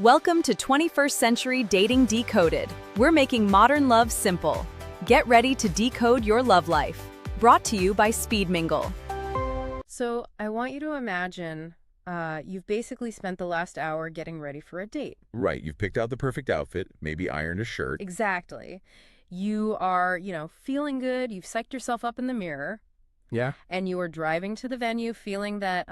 Welcome to 21st Century Dating Decoded. We're making modern love simple. Get ready to decode your love life. Brought to you by Speed Mingle. So I want you to imagine you've basically spent the last hour getting ready for a date. Right, you've picked out the perfect outfit, maybe ironed a shirt. Exactly. You are, feeling good. You've psyched yourself up in the mirror. Yeah. And you are driving to the venue feeling that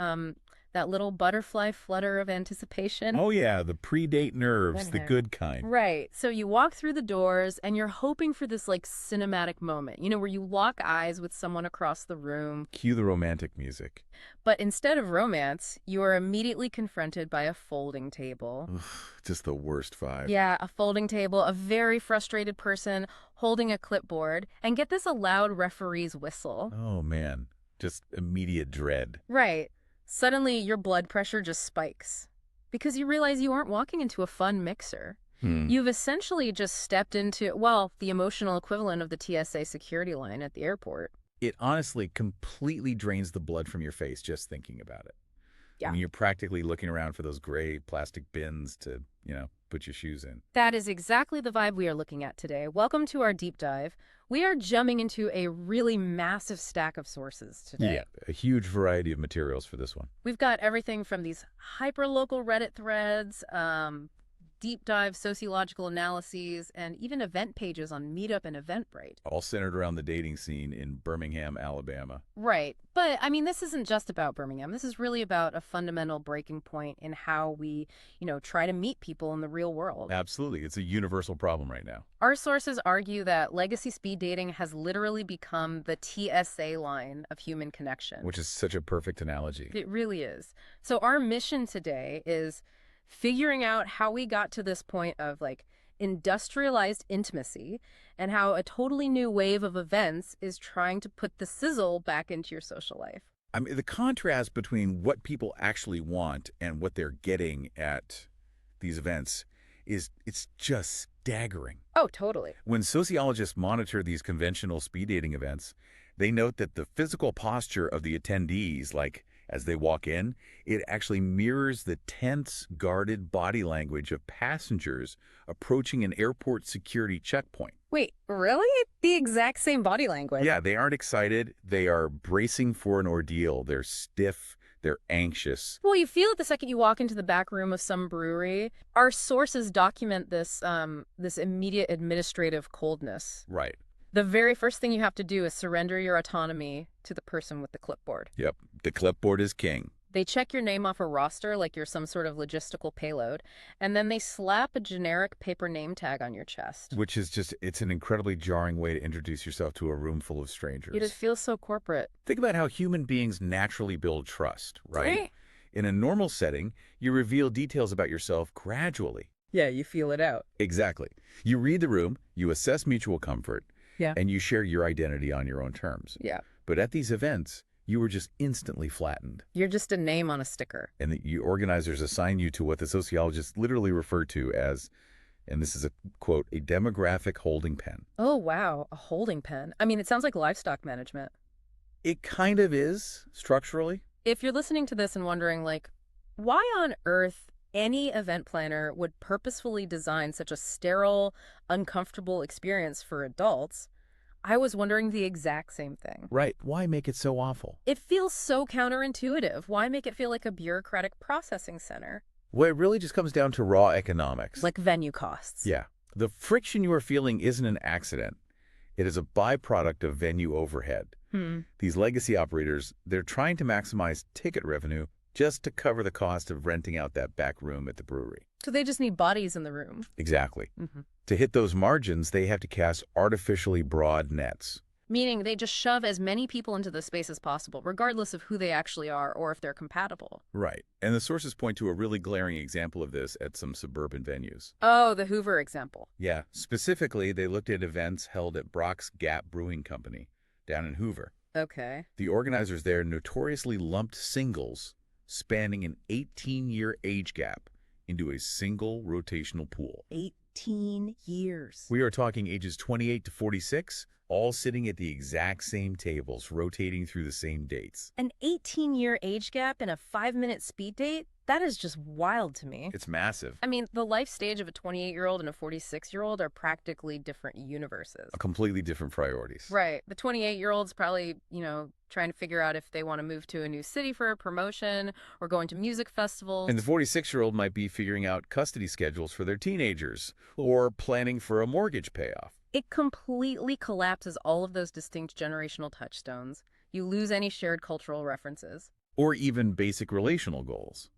that little butterfly flutter of anticipation. Oh yeah, the pre-date nerves, the good kind. Right. So you walk through the doors and you're hoping for this cinematic moment, where you lock eyes with someone across the room. Cue the romantic music. But instead of romance, you are immediately confronted by a folding table. Ugh, just the worst vibe. Yeah, a folding table, a very frustrated person holding a clipboard, and get this, a loud referee's whistle. Oh man, just immediate dread. Right. Suddenly, your blood pressure just spikes because you realize you aren't walking into a fun mixer. You've essentially just stepped into, the emotional equivalent of the TSA security line at the airport. It honestly completely drains the blood from your face just thinking about it. Yeah. I mean, you're practically looking around for those gray plastic bins to, put your shoes in. That is exactly the vibe we are looking at today. Welcome to our deep dive. We are jumping into a really massive stack of sources today. Yeah, a huge variety of materials for this one. We've got everything from these hyper-local Reddit threads, deep dive sociological analyses, and even event pages on Meetup and Eventbrite. All centered around the dating scene in Birmingham, Alabama. Right. But, this isn't just about Birmingham. This is really about a fundamental breaking point in how we, try to meet people in the real world. Absolutely. It's a universal problem right now. Our sources argue that legacy speed dating has literally become the TSA line of human connection. Which is such a perfect analogy. It really is. So our mission today is figuring out how we got to this point of industrialized intimacy and how a totally new wave of events is trying to put the sizzle back into your social life. I mean, the contrast between what people actually want and what they're getting at these events it's just staggering. Oh, totally. When sociologists monitor these conventional speed dating events, they note that the physical posture of the attendees, as they walk in, it actually mirrors the tense, guarded body language of passengers approaching an airport security checkpoint. Wait, really? The exact same body language? Yeah, they aren't excited. They are bracing for an ordeal. They're stiff. They're anxious. Well, you feel it the second you walk into the back room of some brewery. Our sources document this immediate administrative coldness. Right. The very first thing you have to do is surrender your autonomy to the person with the clipboard. Yep. The clipboard is king. They check your name off a roster like you're some sort of logistical payload, and then they slap a generic paper name tag on your chest. Which is it's an incredibly jarring way to introduce yourself to a room full of strangers. It just feels so corporate. Think about how human beings naturally build trust, right? In a normal setting, you reveal details about yourself gradually. Yeah, you feel it out. Exactly. You read the room, you assess mutual comfort, and you share your identity on your own terms. Yeah. But at these events, you were just instantly flattened. You're just a name on a sticker. And the organizers assign you to what the sociologists literally refer to as, and this is a quote, a demographic holding pen. Oh, wow. A holding pen. It sounds like livestock management. It kind of is, structurally. If you're listening to this and wondering, why on earth any event planner would purposefully design such a sterile, uncomfortable experience for adults, I was wondering the exact same thing. Right. Why make it so awful? It feels so counterintuitive. Why make it feel like a bureaucratic processing center? Well, it really just comes down to raw economics. Like venue costs. Yeah. The friction you are feeling isn't an accident. It is a byproduct of venue overhead. These legacy operators, they're trying to maximize ticket revenue just to cover the cost of renting out that back room at the brewery. So they just need bodies in the room. Exactly. To hit those margins, they have to cast artificially broad nets. Meaning they just shove as many people into the space as possible, regardless of who they actually are or if they're compatible. Right. And the sources point to a really glaring example of this at some suburban venues. Oh, the Hoover example. Yeah. Specifically, they looked at events held at Brock's Gap Brewing Company down in Hoover. Okay. The organizers there notoriously lumped singles spanning an 18-year age gap into a single rotational pool. 18 years. We are talking ages 28 to 46, all sitting at the exact same tables, rotating through the same dates. An 18-year age gap in a 5-minute speed date? That is just wild to me. It's massive. I mean, the life stage of a 28-year-old and a 46-year-old are practically different universes. Completely different priorities. Right. The 28-year-old's probably, trying to figure out if they want to move to a new city for a promotion or going to music festivals. And the 46-year-old might be figuring out custody schedules for their teenagers or planning for a mortgage payoff. It completely collapses all of those distinct generational touchstones. You lose any shared cultural references. Or even basic relational goals.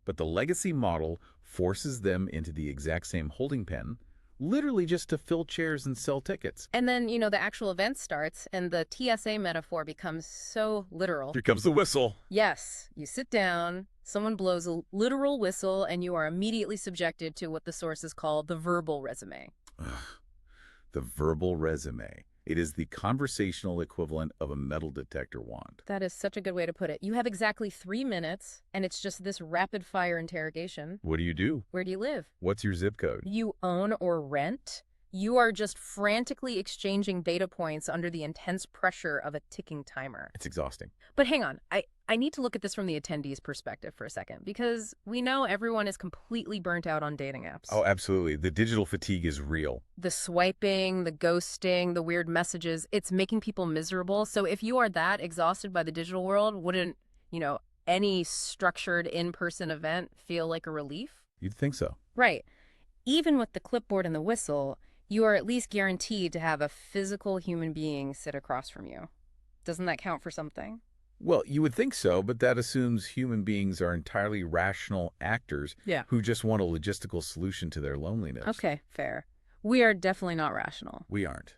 But the legacy model forces them into the exact same holding pen, literally just to fill chairs and sell tickets. And then, the actual event starts, and the TSA metaphor becomes so literal. Here comes the whistle. Yes, you sit down, someone blows a literal whistle, and you are immediately subjected to what the sources call the verbal resume. The verbal resume. It is the conversational equivalent of a metal detector wand. That is such a good way to put it. You have exactly 3 minutes, and it's just this rapid-fire interrogation. What do you do? Where do you live? What's your zip code? You own or rent? You are just frantically exchanging data points under the intense pressure of a ticking timer. It's exhausting. But hang on, I need to look at this from the attendee's perspective for a second, because we know everyone is completely burnt out on dating apps. Oh, absolutely. The digital fatigue is real. The swiping, the ghosting, the weird messages, it's making people miserable. So if you are that exhausted by the digital world, wouldn't, any structured in-person event feel like a relief? You'd think so. Right. Even with the clipboard and the whistle, you are at least guaranteed to have a physical human being sit across from you. Doesn't that count for something? Well, you would think so, but that assumes human beings are entirely rational actors who just want a logistical solution to their loneliness. Okay, fair. We are definitely not rational. We aren't.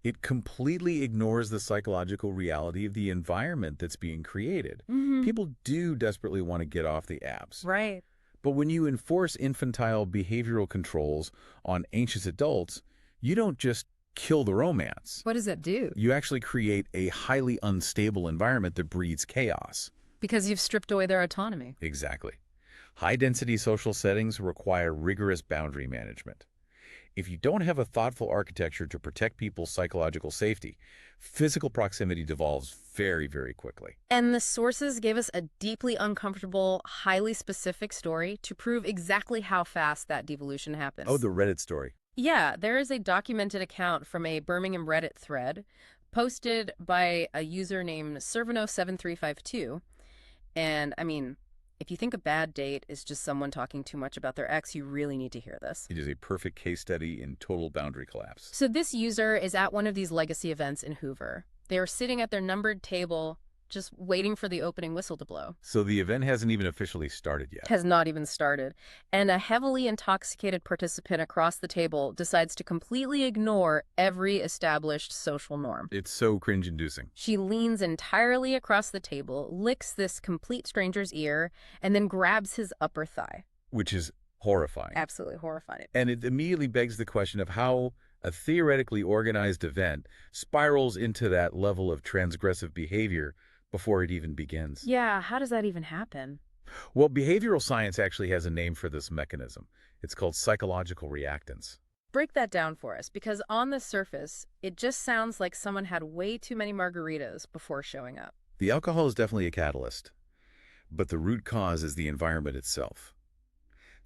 It completely ignores the psychological reality of the environment that's being created. Mm-hmm. People do desperately want to get off the apps. Right. But when you enforce infantile behavioral controls on anxious adults, you don't just kill the romance. What does that do? You actually create a highly unstable environment that breeds chaos. Because you've stripped away their autonomy. Exactly. High-density social settings require rigorous boundary management. If you don't have a thoughtful architecture to protect people's psychological safety, physical proximity devolves very, very quickly. And the sources gave us a deeply uncomfortable, highly specific story to prove exactly how fast that devolution happens. Oh, the Reddit story. Yeah, there is a documented account from a Birmingham Reddit thread posted by a user named Servano7352. And, if you think a bad date is just someone talking too much about their ex, you really need to hear this. It is a perfect case study in total boundary collapse. So this user is at one of these legacy events in Hoover. They are sitting at their numbered table, just waiting for the opening whistle to blow. So the event hasn't even officially started yet. Has not even started. And a heavily intoxicated participant across the table decides to completely ignore every established social norm. It's so cringe-inducing. She leans entirely across the table, licks this complete stranger's ear, and then grabs his upper thigh. Which is horrifying. Absolutely horrifying. And it immediately begs the question of how a theoretically organized event spirals into that level of transgressive behavior before it even begins. Yeah, how does that even happen? Well, behavioral science actually has a name for this mechanism. It's called psychological reactance. Break that down for us, because on the surface, it just sounds like someone had way too many margaritas before showing up. The alcohol is definitely a catalyst, but the root cause is the environment itself.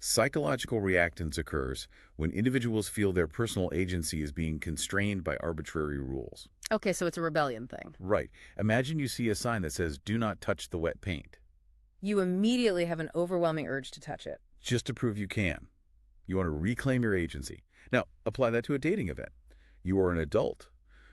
Psychological reactance occurs when individuals feel their personal agency is being constrained by arbitrary rules. Okay, so it's a rebellion thing. Right. Imagine you see a sign that says, "Do not touch the wet paint." You immediately have an overwhelming urge to touch it. Just to prove you can. You want to reclaim your agency. Now, apply that to a dating event. You are an adult,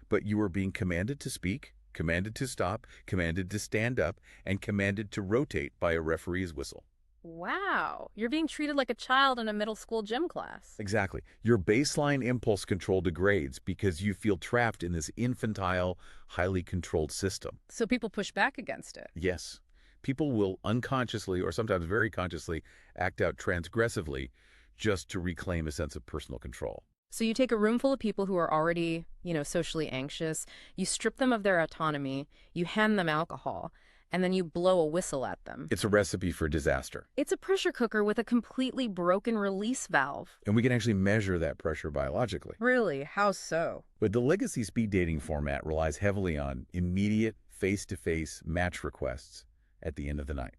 but you are being commanded to speak, commanded to stop, commanded to stand up, and commanded to rotate by a referee's whistle. Wow, you're being treated like a child in a middle school gym class. Exactly. Your baseline impulse control degrades because you feel trapped in this infantile, highly controlled system. So people push back against it. Yes. People will unconsciously, or sometimes very consciously, act out transgressively just to reclaim a sense of personal control. So you take a room full of people who are already, socially anxious, you strip them of their autonomy, you hand them alcohol, and then you blow a whistle at them. It's a recipe for disaster. It's a pressure cooker with a completely broken release valve. And we can actually measure that pressure biologically. Really? How so? But the legacy speed dating format relies heavily on immediate face-to-face match requests at the end of the night.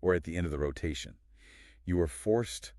or at the end of the rotation. You are forced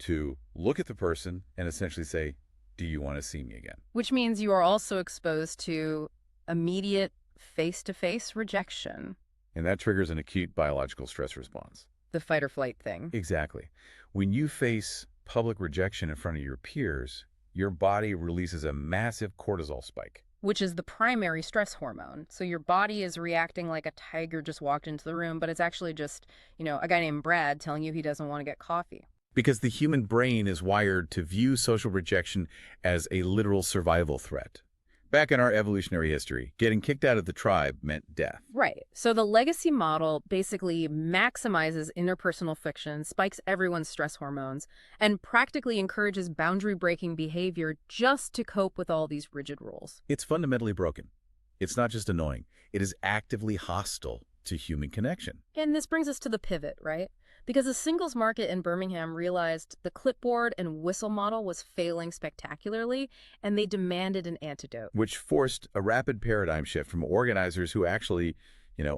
to look at the person and essentially say, do you want to see me again? Which means you are also exposed to immediate face-to-face rejection. And that triggers an acute biological stress response. The fight or flight thing. Exactly. When you face public rejection in front of your peers, your body releases a massive cortisol spike. Which is the primary stress hormone. So your body is reacting like a tiger just walked into the room, but it's actually just, a guy named Brad telling you he doesn't want to get coffee. Because the human brain is wired to view social rejection as a literal survival threat. Back in our evolutionary history, getting kicked out of the tribe meant death. Right. So the legacy model basically maximizes interpersonal friction, spikes everyone's stress hormones, and practically encourages boundary-breaking behavior just to cope with all these rigid rules. It's fundamentally broken. It's not just annoying. It is actively hostile to human connection. And this brings us to the pivot, right? Because the singles market in Birmingham realized the clipboard and whistle model was failing spectacularly, and they demanded an antidote. Which forced a rapid paradigm shift from organizers who actually,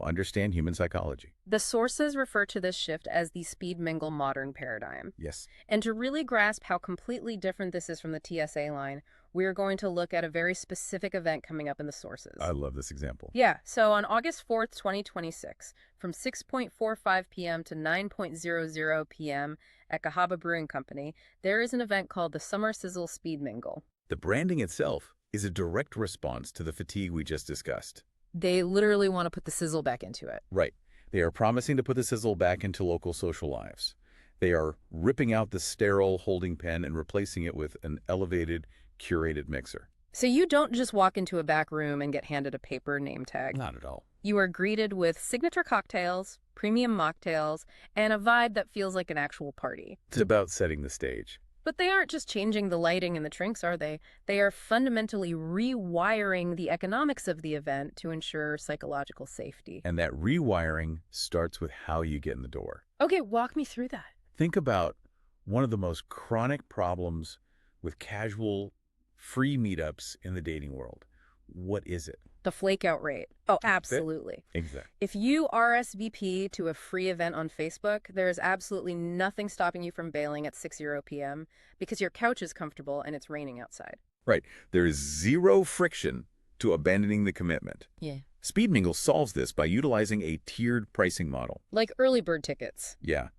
understand human psychology. The sources refer to this shift as the Speed Mingle Modern Paradigm. Yes. And to really grasp how completely different this is from the TSA line, we're going to look at a very specific event coming up in the sources. I love this example. Yeah, so on August 4th, 2026, from 6:45 p.m. to 9:00 p.m. at Cahaba Brewing Company, there is an event called the Summer Sizzle Speed Mingle. The branding itself is a direct response to the fatigue we just discussed. They literally want to put the sizzle back into it. Right. They are promising to put the sizzle back into local social lives. They are ripping out the sterile holding pen and replacing it with an elevated, curated mixer. So you don't just walk into a back room and get handed a paper name tag. Not at all. You are greeted with signature cocktails, premium mocktails, and a vibe that feels like an actual party. It's about setting the stage. But they aren't just changing the lighting and the drinks, are they? They are fundamentally rewiring the economics of the event to ensure psychological safety. And that rewiring starts with how you get in the door. Okay, walk me through that. Think about one of the most chronic problems with casual, free meetups in the dating world. What is it? The flakeout rate. Oh, absolutely. Exactly. If you RSVP to a free event on Facebook, there is absolutely nothing stopping you from bailing at 6:00 p.m. because your couch is comfortable and it's raining outside. Right. There is zero friction to abandoning the commitment. Yeah. Speed Mingle solves this by utilizing a tiered pricing model. Like early bird tickets. Yeah.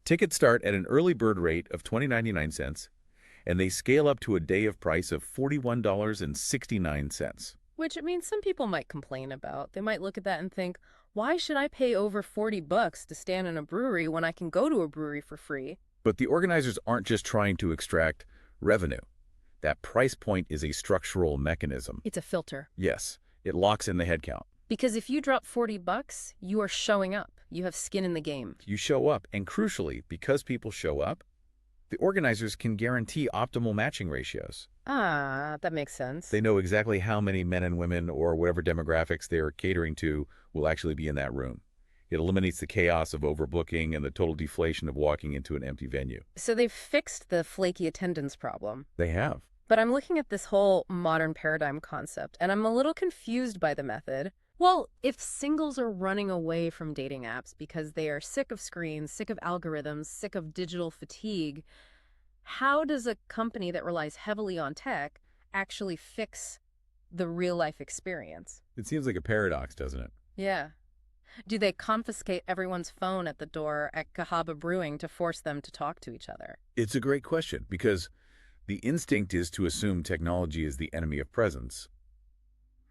Tickets start at an early bird rate of $20.99, and they scale up to a day of price of $41.69. Which, I mean, some people might complain about. They might look at that and think, why should I pay over $40 to stand in a brewery when I can go to a brewery for free? But the organizers aren't just trying to extract revenue. That price point is a structural mechanism. It's a filter. Yes, it locks in the headcount. Because if you drop $40, you are showing up. You have skin in the game. You show up, and crucially, because people show up, the organizers can guarantee optimal matching ratios. Ah, that makes sense. They know exactly how many men and women or whatever demographics they are catering to will actually be in that room. It eliminates the chaos of overbooking and the total deflation of walking into an empty venue. So they've fixed the flaky attendance problem. They have. But I'm looking at this whole modern paradigm concept, and I'm a little confused by the method. Well, if singles are running away from dating apps because they are sick of screens, sick of algorithms, sick of digital fatigue, how does a company that relies heavily on tech actually fix the real-life experience? It seems like a paradox, doesn't it? Yeah. Do they confiscate everyone's phone at the door at Cahaba Brewing to force them to talk to each other? It's a great question, because the instinct is to assume technology is the enemy of presence.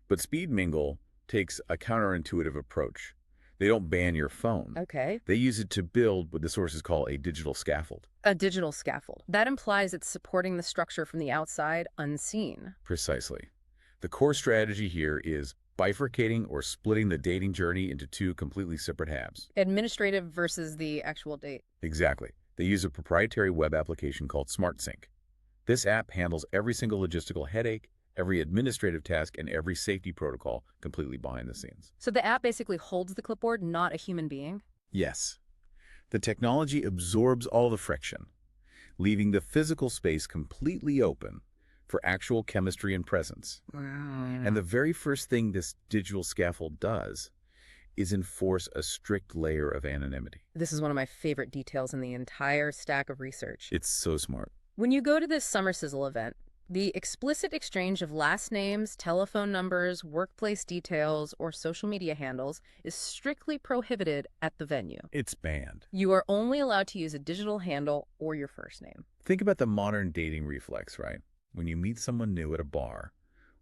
But Speed Mingle takes a counterintuitive approach. They don't ban your phone. Okay. They use it to build what the sources call a digital scaffold. A digital scaffold. That implies it's supporting the structure from the outside, unseen. Precisely. The core strategy here is bifurcating or splitting the dating journey into two completely separate halves. Administrative versus the actual date. Exactly. They use a proprietary web application called SmartSync. This app handles every single logistical headache, every administrative task, and every safety protocol completely behind the scenes. So the app basically holds the clipboard, not a human being? Yes. The technology absorbs all the friction, leaving the physical space completely open for actual chemistry and presence. And the very first thing this digital scaffold does is enforce a strict layer of anonymity. This is one of my favorite details in the entire stack of research. It's so smart. When you go to this Summer Sizzle event, the explicit exchange of last names, telephone numbers, workplace details, or social media handles is strictly prohibited at the venue. It's banned. You are only allowed to use a digital handle or your first name. Think about the modern dating reflex, right? When you meet someone new at a bar,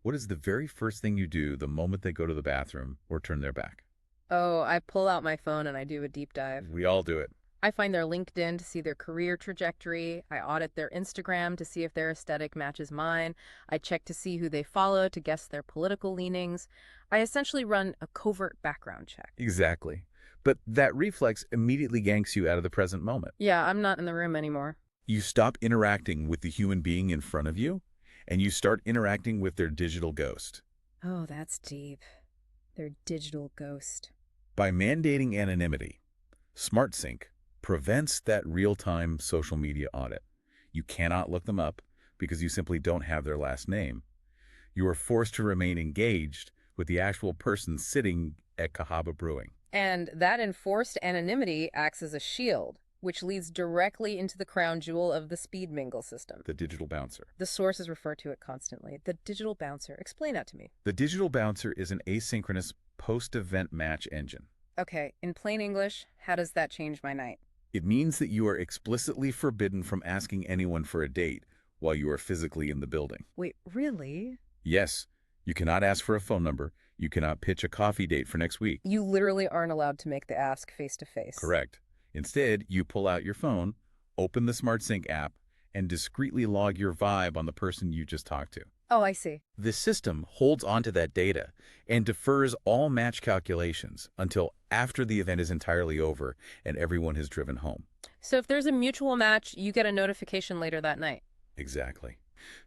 what is the very first thing you do the moment they go to the bathroom or turn their back? Oh, I pull out my phone and I do a deep dive. We all do it. I find their LinkedIn to see their career trajectory. I audit their Instagram to see if their aesthetic matches mine. I check to see who they follow to guess their political leanings. I essentially run a covert background check. Exactly. But that reflex immediately yanks you out of the present moment. Yeah, I'm not in the room anymore. You stop interacting with the human being in front of you, and you start interacting with their digital ghost. Oh, that's deep. Their digital ghost. By mandating anonymity, SmartSync prevents that real-time social media audit. You cannot look them up because you simply don't have their last name. You are forced to remain engaged with the actual person sitting at Cahaba Brewing. And that enforced anonymity acts as a shield, which leads directly into the crown jewel of the Speed Mingle system. The digital bouncer. The sources refer to it constantly. The digital bouncer. Explain that to me. The digital bouncer is an asynchronous post-event match engine. Okay, in plain English, how does that change my night? It means that you are explicitly forbidden from asking anyone for a date while you are physically in the building. Wait, really? Yes, you cannot ask for a phone number. You cannot pitch a coffee date for next week. You literally aren't allowed to make the ask face-to-face. Correct. Instead, you pull out your phone, open the SmartSync app, and discreetly log your vibe on the person you just talked to. Oh, I see. The system holds onto that data and defers all match calculations until after the event is entirely over and everyone has driven home. So if there's a mutual match, you get a notification later that night. Exactly.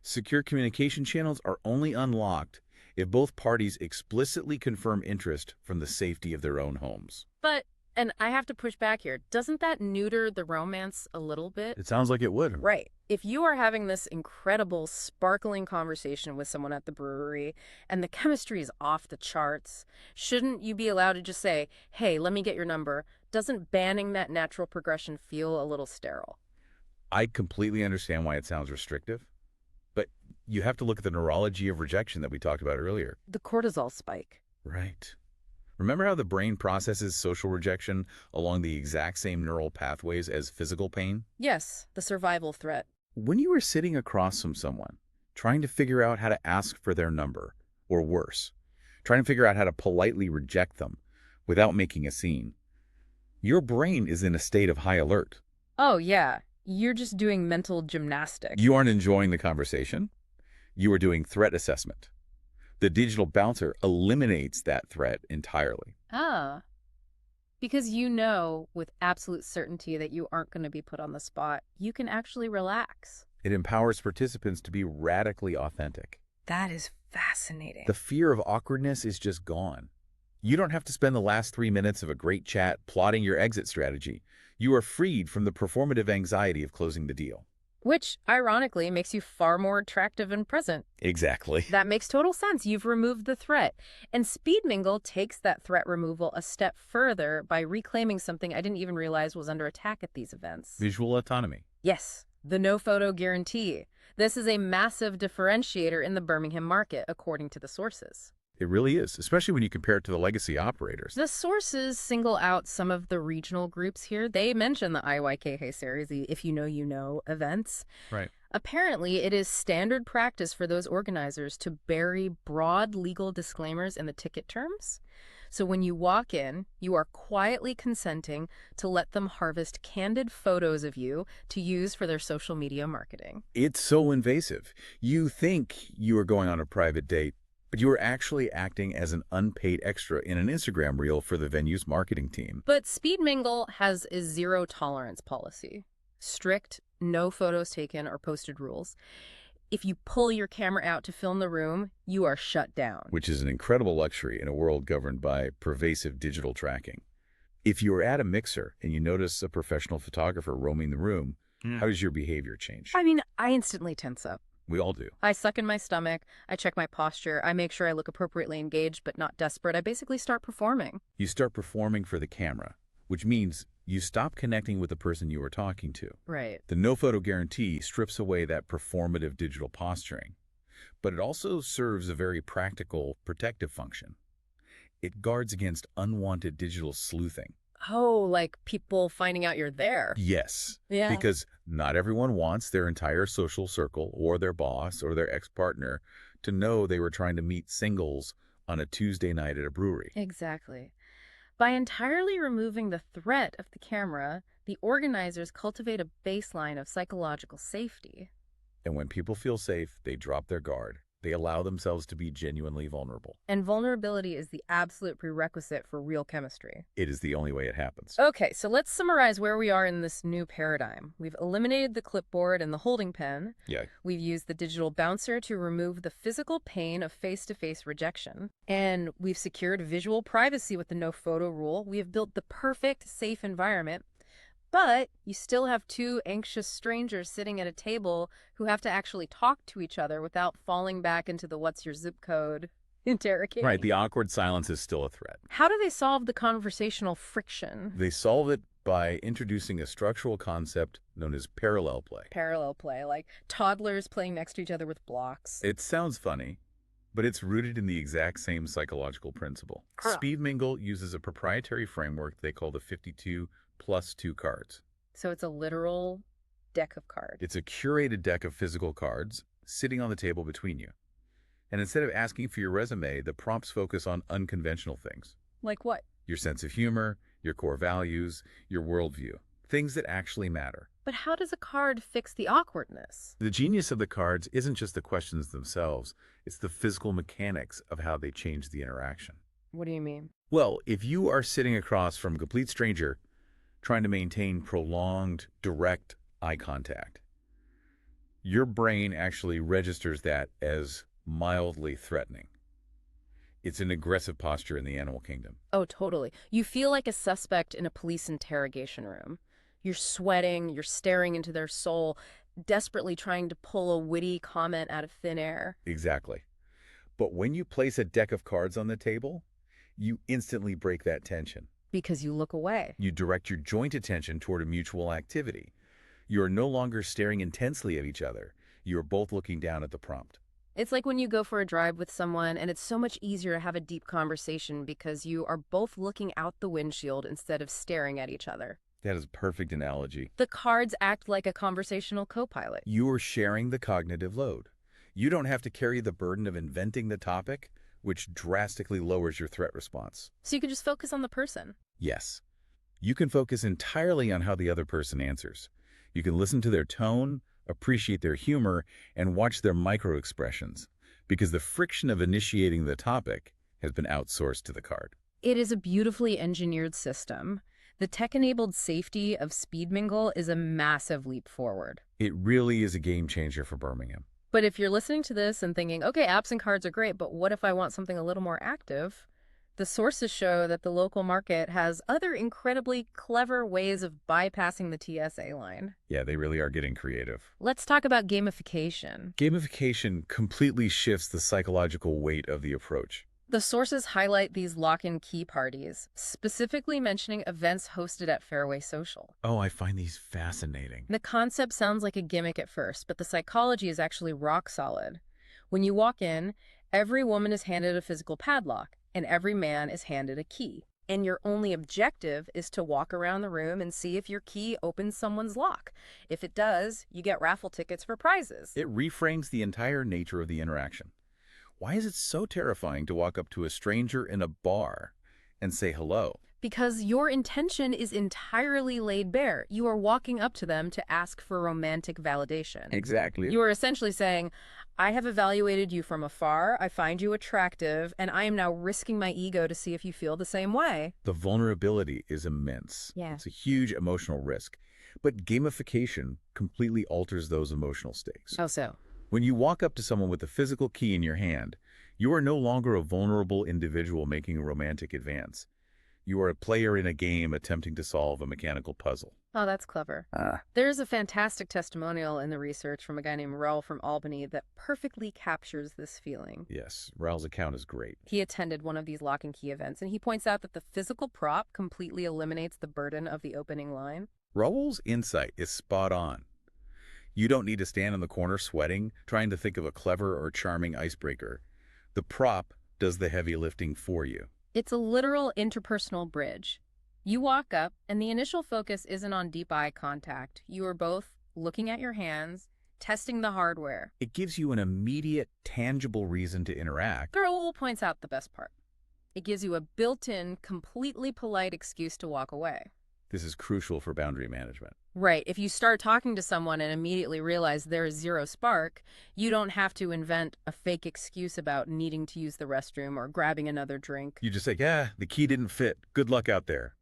Secure communication channels are only unlocked if both parties explicitly confirm interest from the safety of their own homes. But, and I have to push back here, doesn't that neuter the romance a little bit? It sounds like it would. Right. If you are having this incredible, sparkling conversation with someone at the brewery and the chemistry is off the charts, shouldn't you be allowed to just say, hey, let me get your number? Doesn't banning that natural progression feel a little sterile? I completely understand why it sounds restrictive, but you have to look at the neurology of rejection that we talked about earlier. The cortisol spike. Right. Remember how the brain processes social rejection along the exact same neural pathways as physical pain? Yes, the survival threat. When you are sitting across from someone, trying to figure out how to ask for their number, or worse, trying to figure out how to politely reject them without making a scene, your brain is in a state of high alert. Oh, yeah. You're just doing mental gymnastics. You aren't enjoying the conversation. You are doing threat assessment. The digital bouncer eliminates that threat entirely. Ah. Because you know with absolute certainty that you aren't going to be put on the spot. You can actually relax. It empowers participants to be radically authentic. That is fascinating. The fear of awkwardness is just gone. You don't have to spend the last 3 minutes of a great chat plotting your exit strategy. You are freed from the performative anxiety of closing the deal. Which, ironically, makes you far more attractive and present. Exactly. That makes total sense. You've removed the threat. And Speed Mingle takes that threat removal a step further by reclaiming something I didn't even realize was under attack at these events. Visual autonomy. Yes, the no-photo guarantee. This is a massive differentiator in the Birmingham market, according to the sources. It really is, especially when you compare it to the legacy operators. The sources single out some of the regional groups here. They mention the IYKK series, the If You Know, You Know events. Right. Apparently, it is standard practice for those organizers to bury broad legal disclaimers in the ticket terms. So when you walk in, you are quietly consenting to let them harvest candid photos of you to use for their social media marketing. It's so invasive. You think you are going on a private date, but you are actually acting as an unpaid extra in an Instagram reel for the venue's marketing team. But Speed Mingle has a zero-tolerance policy. Strict, no photos taken or posted rules. If you pull your camera out to film the room, you are shut down. Which is an incredible luxury in a world governed by pervasive digital tracking. If you are at a mixer and you notice a professional photographer roaming the room, how does your behavior change? I mean, I instantly tense up. We all do. I suck in my stomach, I check my posture, I make sure I look appropriately engaged but not desperate. I basically start performing. You start performing for the camera, which means you stop connecting with the person you are talking to. Right. The no-photo guarantee strips away that performative digital posturing, but it also serves a very practical protective function. It guards against unwanted digital sleuthing. Oh, like people finding out you're there. Yes, Yeah. because not everyone wants their entire social circle or their boss or their ex-partner to know they were trying to meet singles on a Tuesday night at a brewery. Exactly. By entirely removing the threat of the camera, the organizers cultivate a baseline of psychological safety. And when people feel safe, they drop their guard. They allow themselves to be genuinely vulnerable. And vulnerability is the absolute prerequisite for real chemistry. It is the only way it happens. Okay, so let's summarize where we are in this new paradigm. We've eliminated the clipboard and the holding pen. Yeah. We've used the digital bouncer to remove the physical pain of face-to-face rejection. And we've secured visual privacy with the no photo rule. We have built the perfect, safe environment. But you still have two anxious strangers sitting at a table who have to actually talk to each other without falling back into the what's your zip code interrogation. Right, the awkward silence is still a threat. How do they solve the conversational friction? They solve it by introducing a structural concept known as parallel play. Parallel play, like toddlers playing next to each other with blocks. It sounds funny, but it's rooted in the exact same psychological principle. Speed Mingle uses a proprietary framework they call the 52 plus 2 cards. So it's a literal deck of cards. It's a curated deck of physical cards sitting on the table between you. And instead of asking for your resume, the prompts focus on unconventional things. Like what? Your sense of humor, your core values, your worldview. Things that actually matter. But how does a card fix the awkwardness? The genius of the cards isn't just the questions themselves, it's the physical mechanics of how they change the interaction. What do you mean? Well, if you are sitting across from a complete stranger trying to maintain prolonged, direct eye contact, your brain actually registers that as mildly threatening. It's an aggressive posture in the animal kingdom. Oh, totally. You feel like a suspect in a police interrogation room. You're sweating, you're staring into their soul, desperately trying to pull a witty comment out of thin air. Exactly. But when you place a deck of cards on the table, you instantly break that tension. Because you look away. You direct your joint attention toward a mutual activity. You are no longer staring intensely at each other. You are both looking down at the prompt. It's like when you go for a drive with someone and it's so much easier to have a deep conversation because you are both looking out the windshield instead of staring at each other. That is a perfect analogy. The cards act like a conversational co-pilot. You are sharing the cognitive load. You don't have to carry the burden of inventing the topic, which drastically lowers your threat response. So you can just focus on the person. Yes. You can focus entirely on how the other person answers. You can listen to their tone, appreciate their humor, and watch their micro-expressions, because the friction of initiating the topic has been outsourced to the card. It is a beautifully engineered system. The tech-enabled safety of Speed Mingle is a massive leap forward. It really is a game changer for Birmingham. But if you're listening to this and thinking, okay, apps and cards are great, but what if I want something a little more active? The sources show that the local market has other incredibly clever ways of bypassing the TSA line. Yeah, they really are getting creative. Let's talk about gamification. Gamification completely shifts the psychological weight of the approach. The sources highlight these lock-in key parties, specifically mentioning events hosted at Fairway Social. Oh, I find these fascinating. The concept sounds like a gimmick at first, but the psychology is actually rock solid. When you walk in, every woman is handed a physical padlock, and every man is handed a key. And your only objective is to walk around the room and see if your key opens someone's lock. If it does, you get raffle tickets for prizes. It reframes the entire nature of the interaction. Why is it so terrifying to walk up to a stranger in a bar and say hello? Because your intention is entirely laid bare. You are walking up to them to ask for romantic validation. Exactly. You are essentially saying, I have evaluated you from afar, I find you attractive, and I am now risking my ego to see if you feel the same way. The vulnerability is immense. Yeah. It's a huge emotional risk. But gamification completely alters those emotional stakes. How so? When you walk up to someone with a physical key in your hand, you are no longer a vulnerable individual making a romantic advance. You are a player in a game attempting to solve a mechanical puzzle. Oh, that's clever. There's a fantastic testimonial in the research from a guy named Raul from Albany that perfectly captures this feeling. Yes, Raul's account is great. He attended one of these lock and key events, and he points out that the physical prop completely eliminates the burden of the opening line. Raul's insight is spot on. You don't need to stand in the corner sweating, trying to think of a clever or charming icebreaker. The prop does the heavy lifting for you. It's a literal interpersonal bridge. You walk up, and the initial focus isn't on deep eye contact. You are both looking at your hands, testing the hardware. It gives you an immediate, tangible reason to interact. Raul points out the best part. It gives you a built-in, completely polite excuse to walk away. This is crucial for boundary management. Right. If you start talking to someone and immediately realize there is zero spark, you don't have to invent a fake excuse about needing to use the restroom or grabbing another drink. You just say, yeah, the key didn't fit. Good luck out there.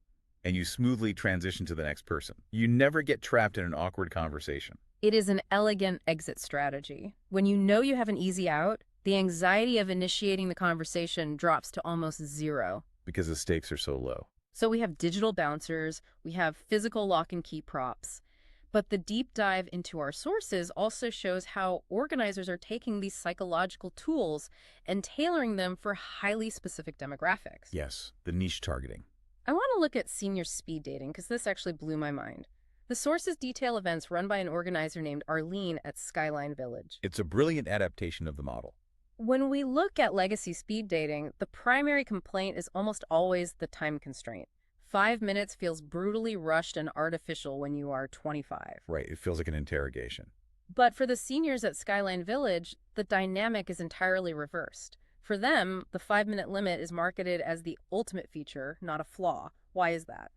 And you smoothly transition to the next person. You never get trapped in an awkward conversation. It is an elegant exit strategy. When you know you have an easy out, the anxiety of initiating the conversation drops to almost zero. Because the stakes are so low. So we have digital bouncers, we have physical lock and key props. But the deep dive into our sources also shows how organizers are taking these psychological tools and tailoring them for highly specific demographics. Yes, the niche targeting. I want to look at senior speed dating because this actually blew my mind. The sources detail events run by an organizer named Arlene at Skyline Village. It's a brilliant adaptation of the model. When we look at legacy speed dating, the primary complaint is almost always the time constraint. 5 minutes feels brutally rushed and artificial when you are 25. Right, it feels like an interrogation. But for the seniors at Skyline Village, the dynamic is entirely reversed. For them, the 5-minute limit is marketed as the ultimate feature, not a flaw. Why is that?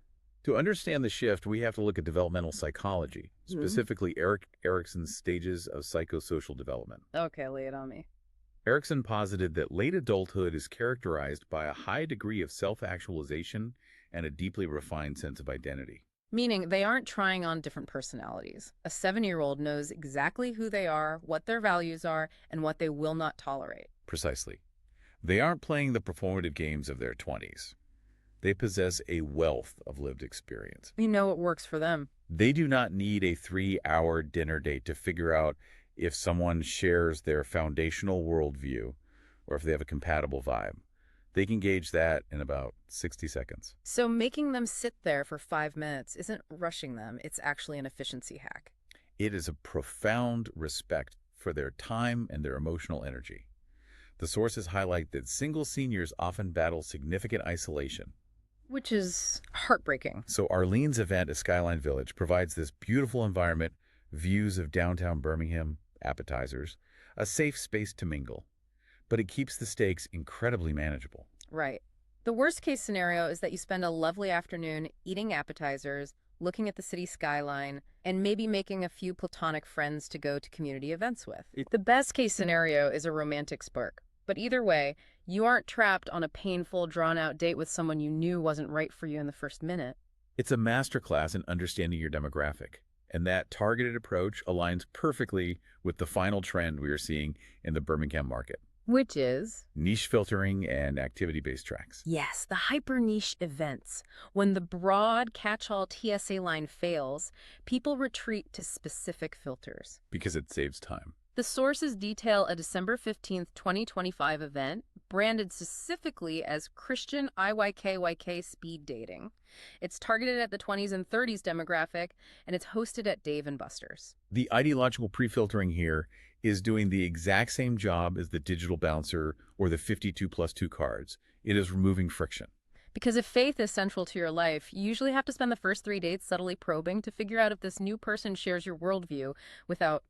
To understand the shift, we have to look at developmental psychology, specifically Erikson's stages of psychosocial development. Okay, lay it on me. Erikson posited that late adulthood is characterized by a high degree of self-actualization and a deeply refined sense of identity. Meaning they aren't trying on different personalities. A 7-year-old knows exactly who they are, what their values are, and what they will not tolerate. Precisely. They aren't playing the performative games of their 20s. They possess a wealth of lived experience. We know what works for them. They do not need a 3-hour dinner date to figure out if someone shares their foundational worldview or if they have a compatible vibe. They can gauge that in about 60 seconds. So making them sit there for 5 minutes isn't rushing them. It's actually an efficiency hack. It is a profound respect for their time and their emotional energy. The sources highlight that single seniors often battle significant isolation. Which is heartbreaking. So Arlene's event at Skyline Village provides this beautiful environment, views of downtown Birmingham, appetizers, a safe space to mingle. But it keeps the stakes incredibly manageable. Right. The worst case scenario is that you spend a lovely afternoon eating appetizers, looking at the city skyline, and maybe making a few platonic friends to go to community events with. The best case scenario is a romantic spark. But either way, you aren't trapped on a painful, drawn-out date with someone you knew wasn't right for you in the first minute. It's a masterclass in understanding your demographic, and that targeted approach aligns perfectly with the final trend we are seeing in the Birmingham market. Which is? Niche filtering and activity-based tracks. Yes, the hyper-niche events. When the broad catch-all TSA line fails, people retreat to specific filters. Because it saves time. The sources detail a December 15th, 2025 event branded specifically as Christian IYKYK speed dating. It's targeted at the 20s and 30s demographic, and it's hosted at Dave & Buster's. The ideological pre-filtering here is doing the exact same job as the digital bouncer or the 52+2 cards. It is removing friction. Because if faith is central to your life, you usually have to spend the first 3 dates subtly probing to figure out if this new person shares your worldview without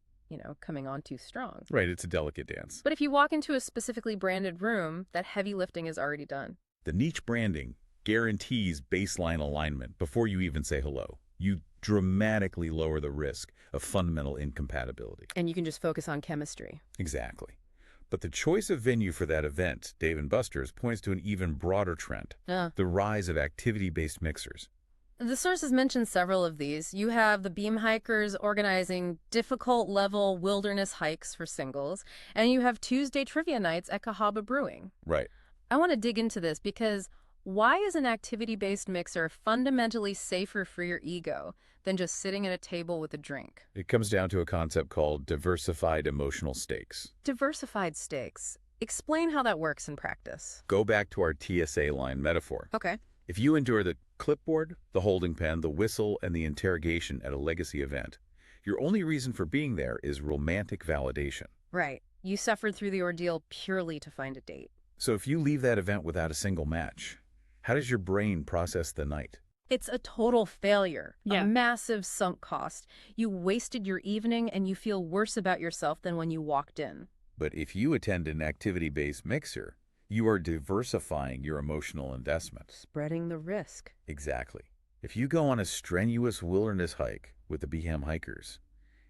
coming on too strong. Right, it's a delicate dance. But if you walk into a specifically branded room, that heavy lifting is already done. The niche branding guarantees baseline alignment before you even say hello. You dramatically lower the risk of fundamental incompatibility. And you can just focus on chemistry. Exactly. But the choice of venue for that event, Dave & Buster's, points to an even broader trend, the rise of activity-based mixers. The sources mention several of these. You have the beam hikers organizing difficult level wilderness hikes for singles, and you have Tuesday trivia nights at Cahaba Brewing. Right. I want to dig into this because Why is an activity-based mixer fundamentally safer for your ego than just sitting at a table with a drink? It comes down to a concept called diversified emotional stakes. Diversified stakes. Explain how that works in practice. Go back to our TSA line metaphor. Okay. If you endure the clipboard, the holding pen, the whistle, and the interrogation at a legacy event, your only reason for being there is romantic validation. Right. You suffered through the ordeal purely to find a date. So if you leave that event without a single match, how does your brain process the night? It's a total failure, Yeah. a massive sunk cost. You wasted your evening and you feel worse about yourself than when you walked in. But if you attend an activity-based mixer, you are diversifying your emotional investment. Spreading the risk. Exactly. If you go on a strenuous wilderness hike with the Birmingham hikers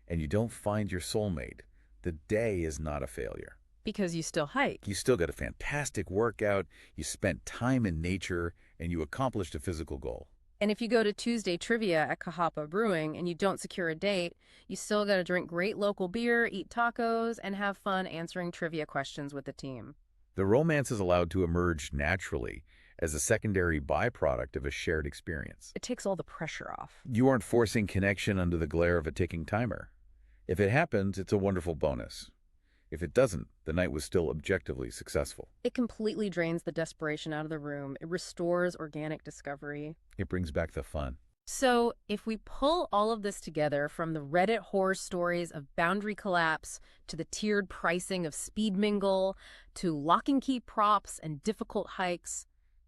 and you don't find your soulmate, the day is not a failure. Because you still hike. You still got a fantastic workout, you spent time in nature, and you accomplished a physical goal. And if you go to Tuesday trivia at Cahaba Brewing and you don't secure a date, you still got to drink great local beer, eat tacos, and have fun answering trivia questions with the team. The romance is allowed to emerge naturally as a secondary byproduct of a shared experience. It takes all the pressure off. You aren't forcing connection under the glare of a ticking timer. If it happens, it's a wonderful bonus. If it doesn't, the night was still objectively successful. It completely drains the desperation out of the room. It restores organic discovery. It brings back the fun. So if we pull all of this together, from the Reddit horror stories of boundary collapse to the tiered pricing of Speed Mingle to lock and key props and difficult hikes,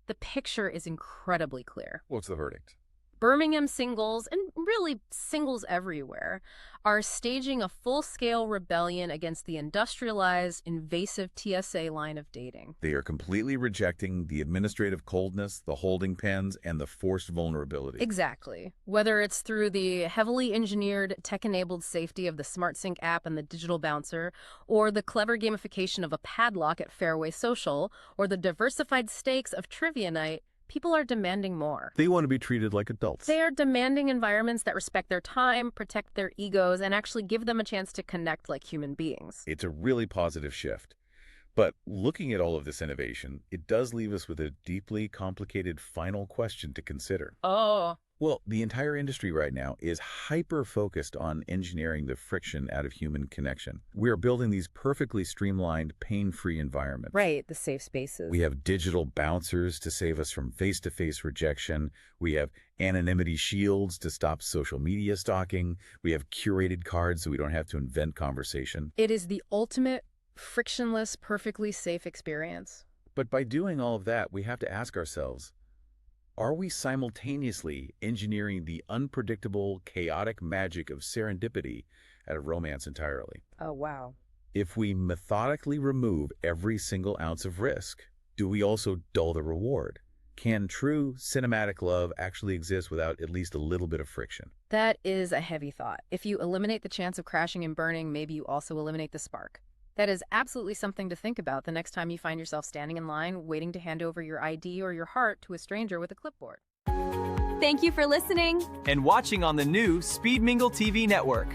the picture is incredibly clear. What's the verdict? Birmingham singles, and really singles everywhere, are staging a full-scale rebellion against the industrialized, invasive TSA line of dating. They are completely rejecting the administrative coldness, the holding pens, and the forced vulnerability. Exactly. Whether it's through the heavily engineered, tech-enabled safety of the SmartSync app and the digital bouncer, or the clever gamification of a padlock at Fairway Social, or the diversified stakes of Trivia Night, people are demanding more. They want to be treated like adults. They are demanding environments that respect their time, protect their egos, and actually give them a chance to connect like human beings. It's a really positive shift. But looking at all of this innovation, it does leave us with a deeply complicated final question to consider. Oh. Well, the entire industry right now is hyper-focused on engineering the friction out of human connection. We are building these perfectly streamlined, pain-free environments. Right, the safe spaces. We have digital bouncers to save us from face-to-face rejection. We have anonymity shields to stop social media stalking. We have curated cards so we don't have to invent conversation. It is the ultimate frictionless, perfectly safe experience. But by doing all of that, we have to ask ourselves, are we simultaneously engineering the unpredictable, chaotic magic of serendipity out of romance entirely? Oh, wow. If we methodically remove every single ounce of risk, do we also dull the reward? Can true cinematic love actually exist without at least a little bit of friction? That is a heavy thought. If you eliminate the chance of crashing and burning, maybe you also eliminate the spark. That is absolutely something to think about the next time you find yourself standing in line waiting to hand over your ID or your heart to a stranger with a clipboard. Thank you for listening and watching on the new Speed Mingle TV network.